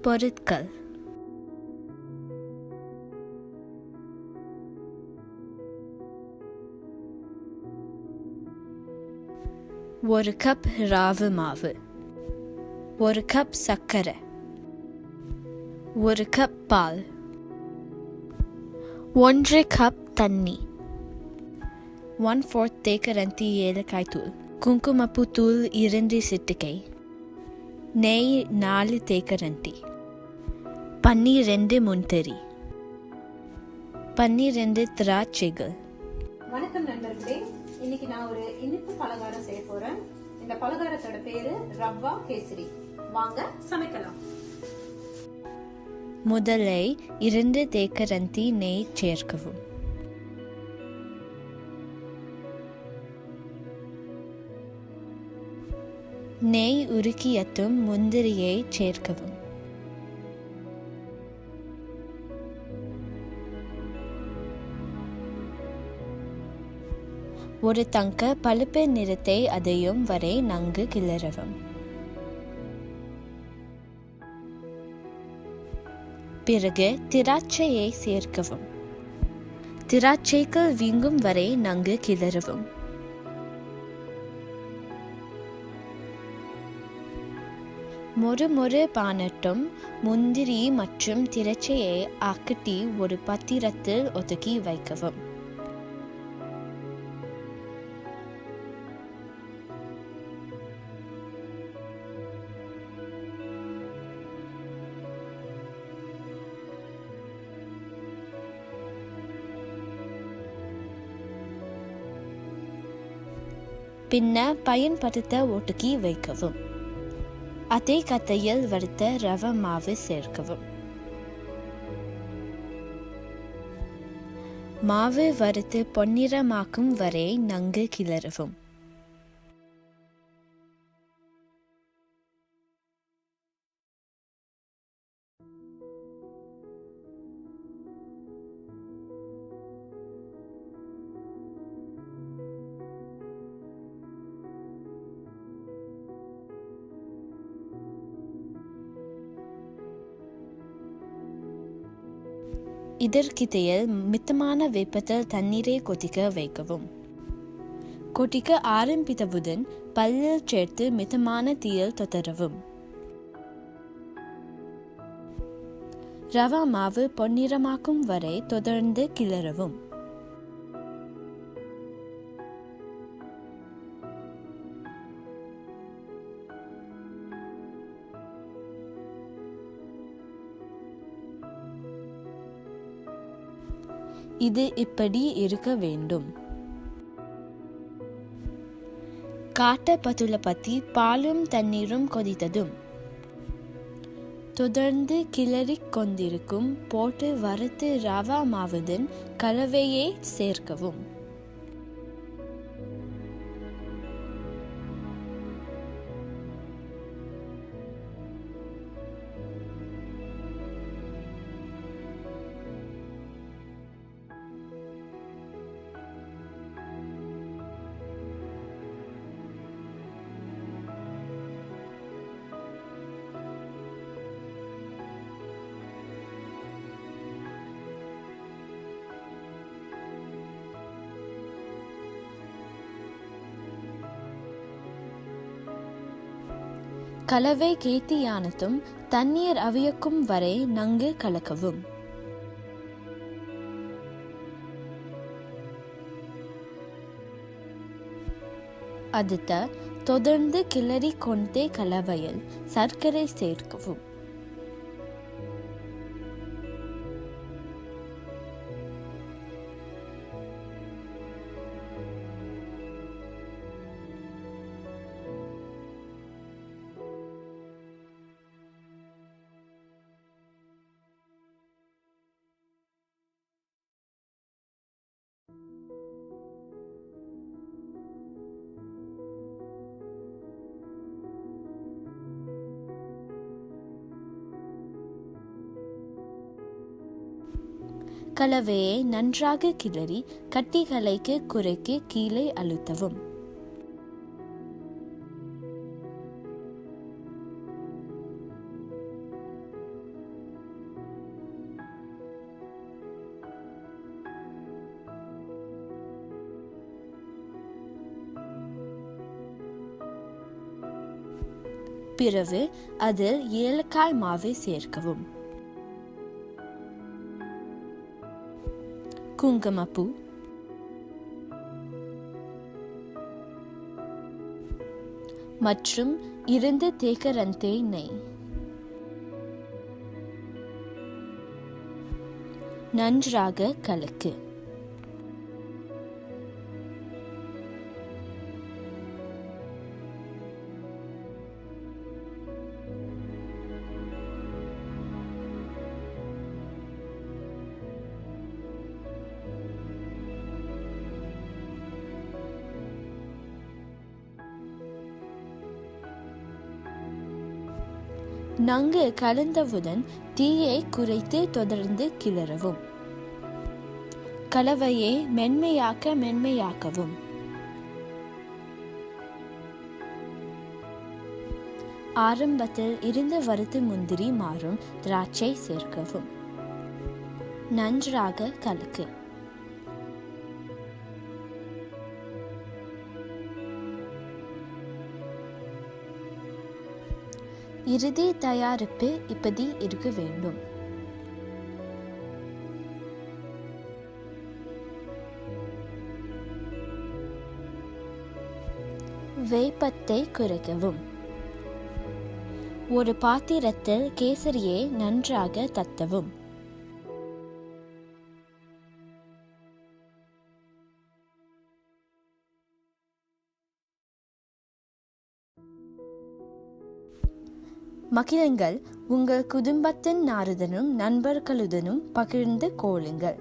பொருட்கள்: 1 கப் ராவு மாவு, 1 கப் சர்க்கரை, 1 கப் பால், 1 கப் தண்ணி, 1/4 தேக்கரண்டி ஏலக்காய் தூள், குங்குமப்பூ தூள் 2 சிட்டிகை, நெய் 4 தேக்கரண்டி, பன்னீர் 2 முந்திரி, 12 திராட்சைகள். வணக்கம் நண்பர்களே, இன்னைக்கு நான் ஒரு இனிப்பு பலகாரம் செய்ய போறேன். இந்த பலகாரத்தோட பேரு ரவா கேசரி. வாங்க சமைக்கலாம். முதலை 2 தேக்கரண்டி நெய் சேர்க்கவும். நெய் உருக்கியதும் முந்திரியை சேர்க்கவும். ஒரு தங்க பழுப்பு நிறத்தை அடையும் வரை நன்கு கிளறவும். பிறகு திராட்சையை சேர்க்கவும். திராட்சைகள் வீங்கும் வரை நன்கு கிளறவும். மொறு பானட்டும் முந்திரி மற்றும் திராட்சையை அகட்டி ஒரு பாத்திரத்தில் ஒதுக்கி வைக்கவும். பின்னர் பயன்படுத்த ஒதுக்கி வைக்கவும். அதே கத்தையில் வறுத்த ரவை மாவு சேர்க்கவும். மாவு வறுத்து பொன்னிறமாக்கும் வரை நன்கு கிளறவும். இதற்கிடையில் மிதமான வெப்பத்தில் தண்ணீரை கொதிக்க வைக்கவும். கொதிக்க ஆரம்பித்தவுடன் பல்லில் சேர்த்து மிதமான தீயில் தொடரவும். ரவா மாவு பொன்னிறமாக்கும் வரை தொடர்ந்து கிளறவும். இது இப்படி இருக்க வேண்டும். காட்டப்பட்டுள்ள பத்தி பாலும் தண்ணீரும் கொதித்ததும் தொடர்ந்து கிளறிக் கொண்டிருக்கும் போட்டு வறுத்து ரவா மாவுடன் கலவையை சேர்க்கவும். கலவை கெட்டியானதும் தண்ணீர் அவியக்கும் வரை நன்கு கலக்கவும். அடுத்து தொடர்ந்து கிளறி கொண்டே கலவையில் சர்க்கரை சேர்க்கவும். கலவையை நன்றாக கிளறி கட்டிகளுக்கு குறைக்க கீழே அழுத்தவும். பிறகு அதில் ஏலக்காய் மாவை சேர்க்கவும். குங்குமப்பூ, மற்றும் 2 தேக்கரண்டை நெய். நன்றாக கலக்கு. நன்கு கலந்தவுடன் தீயை குறைத்து தொடர்ந்து கிளறவும். கலவையை மென்மையாக்கவும். ஆரம்பத்தில் இருந்த வறுத்த முந்திரி மாறும் திராட்சை சேர்க்கவும். நன்றாக கலக்கு. இறுதி தயாரிப்பு இப்படி இருக்க வேண்டும். வெப்பத்தை குறைக்கவும். ஒரு பாத்திரத்தில் கேசரியை நன்றாக தட்டவும். மகிழுங்கள். உங்கள் குடும்பத்தின் நண்பர்களுடனும் பகிர்ந்து கொள்ளுங்கள்.